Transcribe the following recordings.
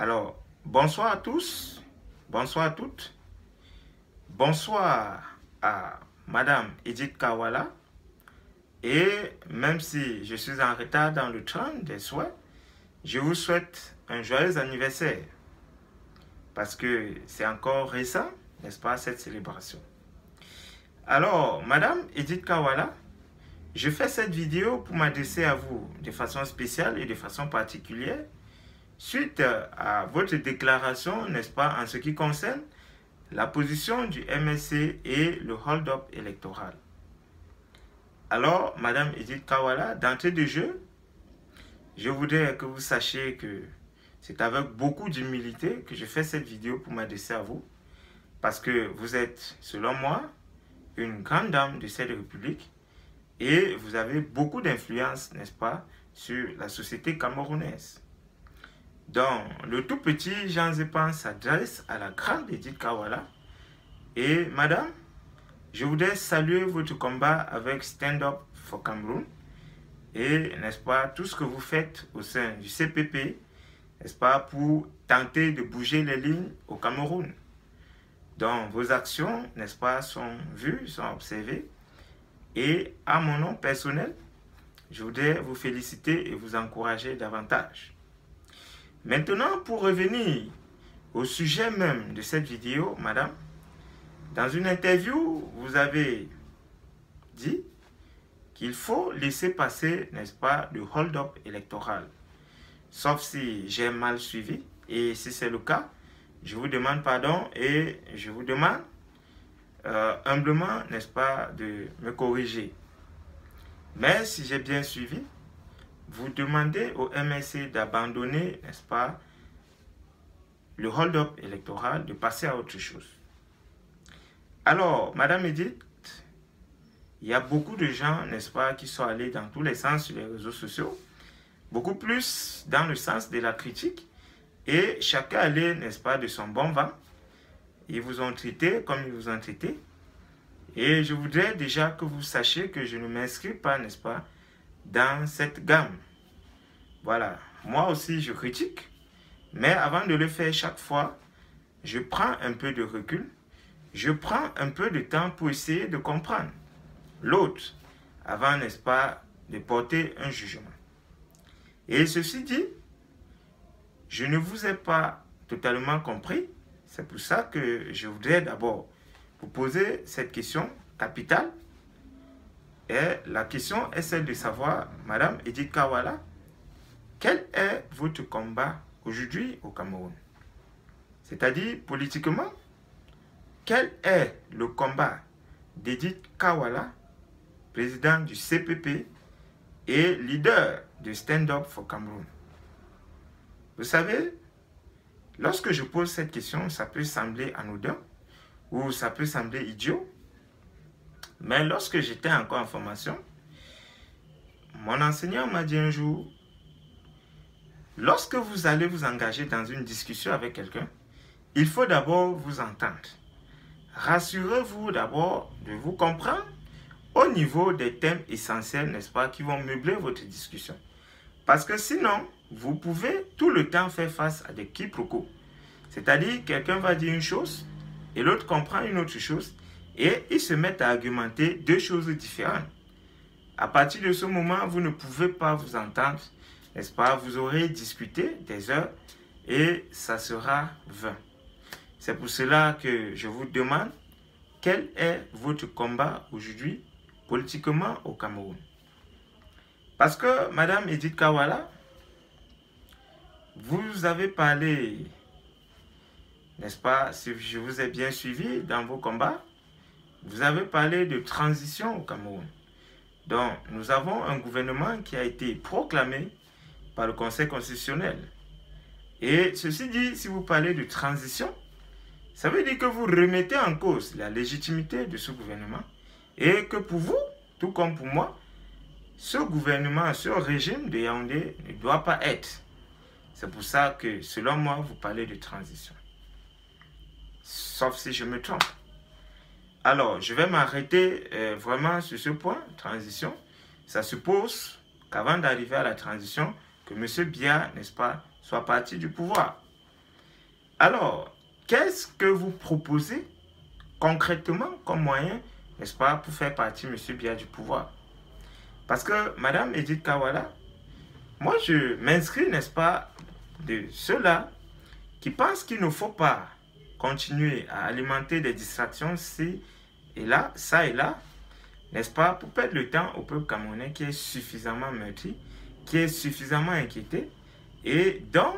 Alors, bonsoir à tous, bonsoir à toutes, bonsoir à Madame Edith Kawala. Et même si je suis en retard dans le train des souhaits, je vous souhaite un joyeux anniversaire. Parce que c'est encore récent, n'est-ce pas, cette célébration. Alors, Madame Edith Kawala, je fais cette vidéo pour m'adresser à vous de façon spéciale et de façon particulière suite à votre déclaration, n'est-ce pas, en ce qui concerne la position du MSC et le hold-up électoral. Alors, Madame Edith Kawala, d'entrée de jeu, je voudrais que vous sachiez que c'est avec beaucoup d'humilité que je fais cette vidéo pour m'adresser à vous, parce que vous êtes, selon moi, une grande dame de cette république et vous avez beaucoup d'influence, n'est-ce pas, sur la société camerounaise. Donc, le tout petit Jean Zépan s'adresse à la grande Edith Kawala. Et madame, je voudrais saluer votre combat avec Stand Up for Cameroon. Et, n'est-ce pas, tout ce que vous faites au sein du CPP, n'est-ce pas, pour tenter de bouger les lignes au Cameroun. Donc, vos actions, n'est-ce pas, sont vues, sont observées. Et à mon nom personnel, je voudrais vous féliciter et vous encourager davantage. Maintenant, pour revenir au sujet même de cette vidéo, madame, dans une interview, vous avez dit qu'il faut laisser passer, n'est-ce pas, le hold-up électoral. Sauf si j'ai mal suivi, et si c'est le cas, je vous demande pardon et je vous demande humblement, n'est-ce pas, de me corriger. Mais si j'ai bien suivi, vous demandez au MSC d'abandonner, n'est-ce pas, le hold-up électoral, de passer à autre chose. Alors, Madame Edith, il y a beaucoup de gens, n'est-ce pas, qui sont allés dans tous les sens sur les réseaux sociaux, beaucoup plus dans le sens de la critique, et chacun allait, n'est-ce pas, de son bon vent. Ils vous ont traité comme ils vous ont traité. Et je voudrais déjà que vous sachiez que je ne m'inscris pas, n'est-ce pas, dans cette gamme. Voilà, moi aussi je critique, mais avant de le faire chaque fois, je prends un peu de recul, je prends un peu de temps pour essayer de comprendre l'autre, avant, n'est-ce pas, de porter un jugement. Et ceci dit, je ne vous ai pas totalement compris, c'est pour ça que je voudrais d'abord vous poser cette question capitale. Et la question est celle de savoir, Madame Edith Kawala, quel est votre combat aujourd'hui au Cameroun? C'est-à-dire, politiquement, quel est le combat d'Edith Kawala, président du CPP et leader de Stand Up for Cameroon? Vous savez, lorsque je pose cette question, ça peut sembler anodin ou ça peut sembler idiot. Mais lorsque j'étais encore en formation, mon enseignant m'a dit un jour, lorsque vous allez vous engager dans une discussion avec quelqu'un, il faut d'abord vous entendre. Rassurez-vous d'abord de vous comprendre au niveau des thèmes essentiels, n'est-ce pas, qui vont meubler votre discussion. Parce que sinon, vous pouvez tout le temps faire face à des quiproquos. C'est-à-dire, quelqu'un va dire une chose et l'autre comprend une autre chose et ils se mettent à argumenter deux choses différentes. À partir de ce moment, vous ne pouvez pas vous entendre, n'est-ce pas? Vous aurez discuté des heures et ça sera vain. C'est pour cela que je vous demande quel est votre combat aujourd'hui politiquement au Cameroun. Parce que, Madame Edith Kawala, vous avez parlé, n'est-ce pas, si je vous ai bien suivi dans vos combats, vous avez parlé de transition au Cameroun. Donc, nous avons un gouvernement qui a été proclamé par le Conseil constitutionnel. Et ceci dit, si vous parlez de transition, ça veut dire que vous remettez en cause la légitimité de ce gouvernement et que pour vous, tout comme pour moi, ce gouvernement, ce régime de Yaoundé ne doit pas être. C'est pour ça que, selon moi, vous parlez de transition. Sauf si je me trompe. Alors, je vais m'arrêter vraiment sur ce point, transition. Ça suppose qu'avant d'arriver à la transition, que M. Biya, n'est-ce pas, soit parti du pouvoir. Alors, qu'est-ce que vous proposez concrètement comme moyen, n'est-ce pas, pour faire partie M. Biya du pouvoir? Parce que Mme Edith Kawala, moi je m'inscris, n'est-ce pas, de ceux-là qui pensent qu'il ne faut pas continuer à alimenter des distractions ci et là, ça et là, n'est-ce pas, pour perdre le temps au peuple camerounais qui est suffisamment meurtri, qui est suffisamment inquiété et dont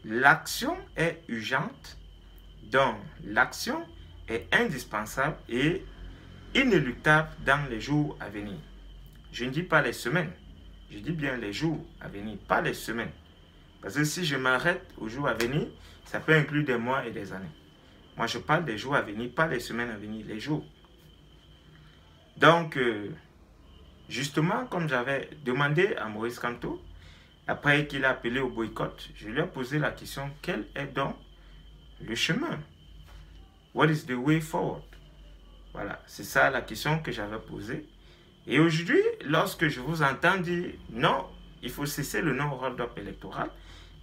l'action est urgente, dont l'action est indispensable et inéluctable dans les jours à venir. Je ne dis pas les semaines, je dis bien les jours à venir, pas les semaines. Parce que si je m'arrête aux jours à venir, ça peut inclure des mois et des années. Moi, je parle des jours à venir, pas les semaines à venir, les jours. Donc, justement, comme j'avais demandé à Maurice Kamto, après qu'il a appelé au boycott, je lui ai posé la question, quel est donc le chemin? What is the way forward? Voilà, c'est ça la question que j'avais posée. Et aujourd'hui, lorsque je vous entends dire, non, il faut cesser le non-hold-up électoral,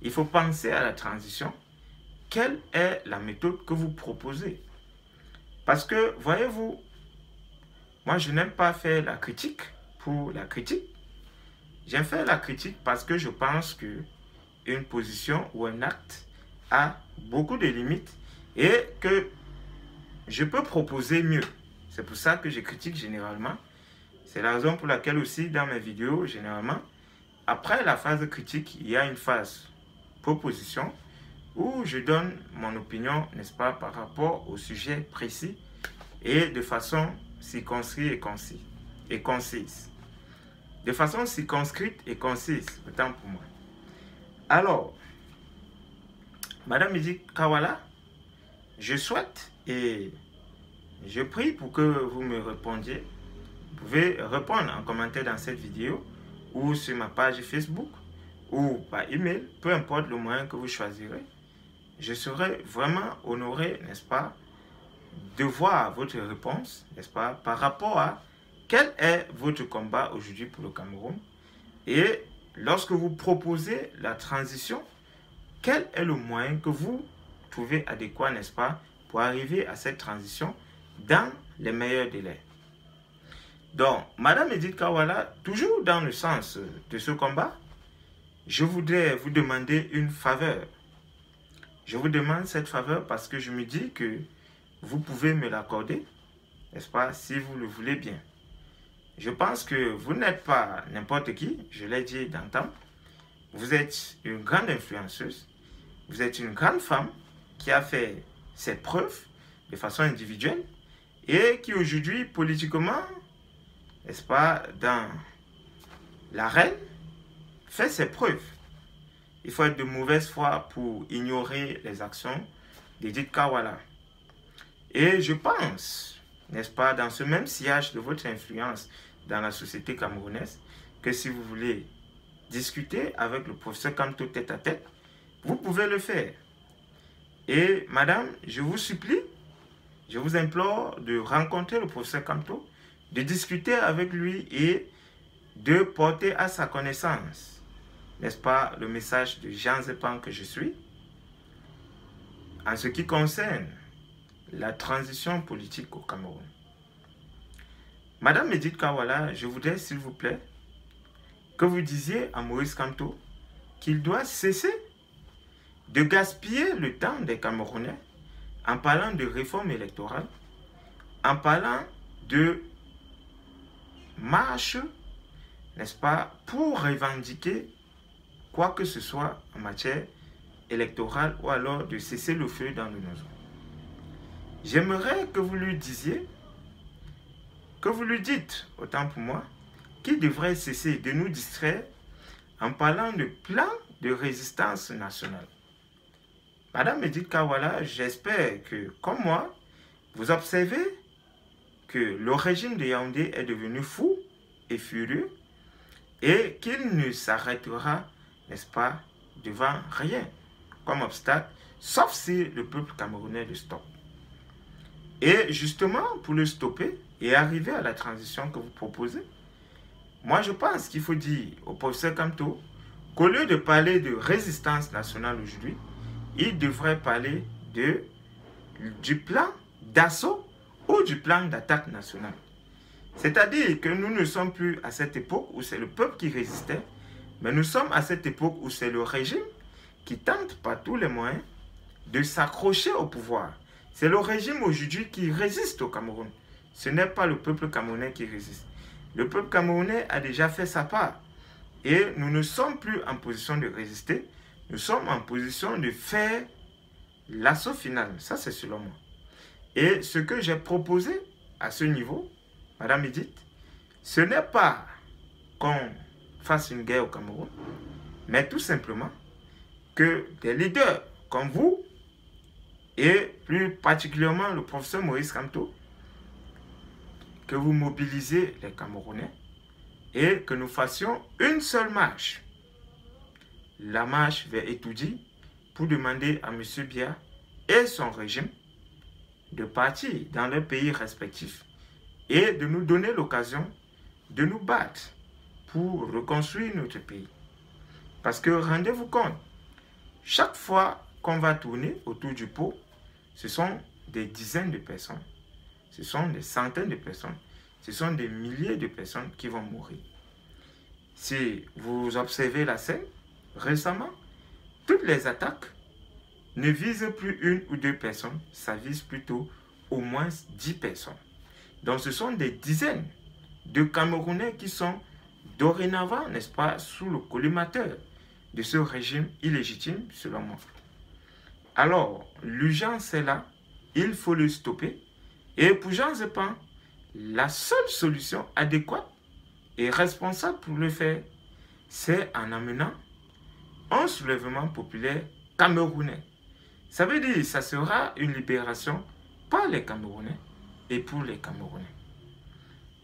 il faut penser à la transition, quelle est la méthode que vous proposez? Parce que, voyez-vous, moi, je n'aime pas faire la critique pour la critique. J'aime faire la critique parce que je pense qu'une position ou un acte a beaucoup de limites et que je peux proposer mieux. C'est pour ça que je critique généralement. C'est la raison pour laquelle aussi dans mes vidéos, généralement, après la phase critique, il y a une phase proposition où je donne mon opinion, n'est-ce pas, par rapport au sujet précis et de façon circonscrite et concise. De façon circonscrite et concise, autant pour moi. Alors, Madame Edith Kawala, je souhaite et je prie pour que vous me répondiez. Vous pouvez répondre en commentaire dans cette vidéo ou sur ma page Facebook ou par email, peu importe le moyen que vous choisirez. Je serai vraiment honoré, n'est-ce pas, de voir votre réponse, n'est-ce pas, par rapport à quel est votre combat aujourd'hui pour le Cameroun et lorsque vous proposez la transition, quel est le moyen que vous trouvez adéquat, n'est-ce pas, pour arriver à cette transition dans les meilleurs délais. Donc, Madame Edith Kawala, toujours dans le sens de ce combat, je voudrais vous demander une faveur. Je vous demande cette faveur parce que je me dis que vous pouvez me l'accorder, n'est-ce pas, si vous le voulez bien. Je pense que vous n'êtes pas n'importe qui, je l'ai dit d'antan. Vous êtes une grande influenceuse, vous êtes une grande femme qui a fait ses preuves de façon individuelle et qui aujourd'hui, politiquement, n'est-ce pas, dans l'arène, fait ses preuves. Il faut être de mauvaise foi pour ignorer les actions d'Edith Kawala. Et je pense, n'est-ce pas, dans ce même sillage de votre influence dans la société camerounaise, que si vous voulez discuter avec le professeur Kamto tête à tête, vous pouvez le faire. Et madame, je vous supplie, je vous implore de rencontrer le professeur Kamto, de discuter avec lui et de porter à sa connaissance, n'est-ce pas, le message de Jean Zépan que je suis, en ce qui concerne la transition politique au Cameroun. Madame Edith Kawala, je voudrais, s'il vous plaît, que vous disiez à Maurice Kamto qu'il doit cesser de gaspiller le temps des Camerounais en parlant de réforme électorale, en parlant de marche, n'est-ce pas, pour revendiquer quoi que ce soit en matière électorale ou alors de cesser le feu dans le Nozo. J'aimerais que vous lui disiez, que vous lui dites, autant pour moi, qu'il devrait cesser de nous distraire en parlant de plan de résistance nationale. Madame Edith Kawala, j'espère que, comme moi, vous observez que le régime de Yaoundé est devenu fou et furieux et qu'il ne s'arrêtera, n'est-ce pas, devant rien comme obstacle, sauf si le peuple camerounais le stoppe. Et justement, pour le stopper et arriver à la transition que vous proposez, moi je pense qu'il faut dire au professeur Kamto qu'au lieu de parler de résistance nationale aujourd'hui, il devrait parler du plan d'assaut ou du plan d'attaque nationale. C'est-à-dire que nous ne sommes plus à cette époque où c'est le peuple qui résistait, mais nous sommes à cette époque où c'est le régime qui tente par tous les moyens de s'accrocher au pouvoir. C'est le régime aujourd'hui qui résiste au Cameroun. Ce n'est pas le peuple camerounais qui résiste. Le peuple camerounais a déjà fait sa part. Et nous ne sommes plus en position de résister. Nous sommes en position de faire l'assaut final. Ça, c'est selon moi. Et ce que j'ai proposé à ce niveau, Madame Edith, ce n'est pas qu'on fasse une guerre au Cameroun, mais tout simplement que des leaders comme vous, et plus particulièrement le professeur Maurice Kamto, que vous mobilisez les Camerounais et que nous fassions une seule marche. La marche vers Etoudi pour demander à M. Biya et son régime de partir dans leurs pays respectifs et de nous donner l'occasion de nous battre pour reconstruire notre pays. Parce que rendez-vous compte, chaque fois qu'on va tourner autour du pot, ce sont des dizaines de personnes, ce sont des centaines de personnes, ce sont des milliers de personnes qui vont mourir. Si vous observez la scène, récemment, toutes les attaques ne visent plus une ou deux personnes, ça vise plutôt au moins 10 personnes. Donc ce sont des dizaines de Camerounais qui sont dorénavant, n'est-ce pas, sous le collimateur de ce régime illégitime, selon moi. Alors, l'urgence est là, il faut le stopper. Et pour Jean Zepan, la seule solution adéquate et responsable pour le faire, c'est en amenant un soulèvement populaire camerounais. Ça veut dire que ça sera une libération par les Camerounais et pour les Camerounais.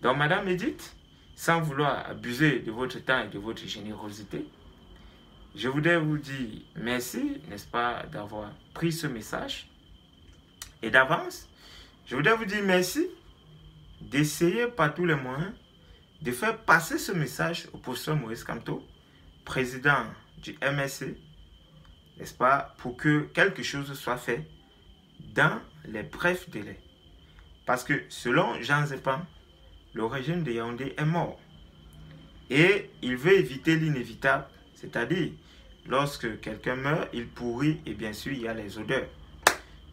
Donc, Madame Edith, sans vouloir abuser de votre temps et de votre générosité, je voudrais vous dire merci, n'est-ce pas, d'avoir pris ce message. Et d'avance, je voudrais vous dire merci d'essayer par tous les moyens de faire passer ce message au professeur Maurice Kamto, président du MSC, n'est-ce pas, pour que quelque chose soit fait dans les brefs délais. Parce que selon Jean Zepan, le régime de Yaoundé est mort. Et il veut éviter l'inévitable, c'est-à-dire, lorsque quelqu'un meurt, il pourrit et bien sûr, il y a les odeurs.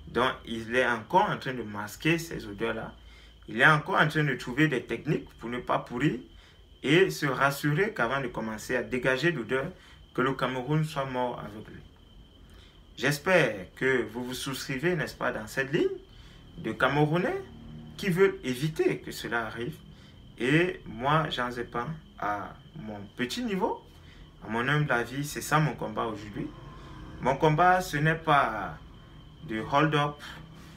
Donc, il est encore en train de masquer ces odeurs-là. Il est encore en train de trouver des techniques pour ne pas pourrir et se rassurer qu'avant de commencer à dégager l'odeur, que le Cameroun soit mort avec lui. J'espère que vous vous souscrivez, n'est-ce pas, dans cette ligne de Camerounais qui veulent éviter que cela arrive. Et moi, Jean Zepan, à mon petit niveau, à mon humble avis, c'est ça mon combat aujourd'hui. Mon combat, ce n'est pas de hold-up,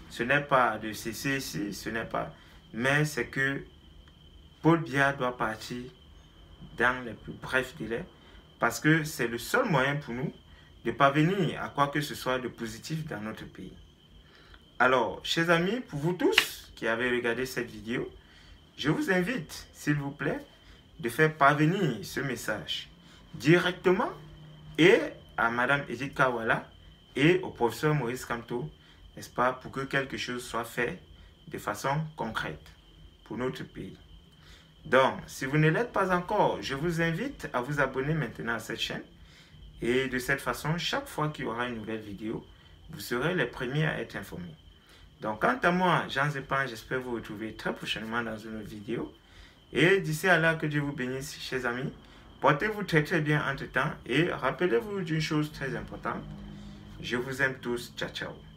ce n'est pas de cesser ici, ce n'est pas... Mais c'est que Paul Biya doit partir dans les plus brefs délais parce que c'est le seul moyen pour nous de parvenir à quoi que ce soit de positif dans notre pays. Alors, chers amis, pour vous tous qui avez regardé cette vidéo, je vous invite, s'il vous plaît, de faire parvenir ce message directement et à Madame Edith Kawala et au professeur Maurice Kamto, n'est-ce pas, pour que quelque chose soit fait de façon concrète pour notre pays. Donc, si vous ne l'êtes pas encore, je vous invite à vous abonner maintenant à cette chaîne. Et de cette façon, chaque fois qu'il y aura une nouvelle vidéo, vous serez les premiers à être informés. Donc, quant à moi, Jean Zepan, j'espère vous retrouver très prochainement dans une autre vidéo. Et d'ici à là, que Dieu vous bénisse, chers amis. Portez-vous très très bien entre temps et rappelez-vous d'une chose très importante. Je vous aime tous. Ciao, ciao.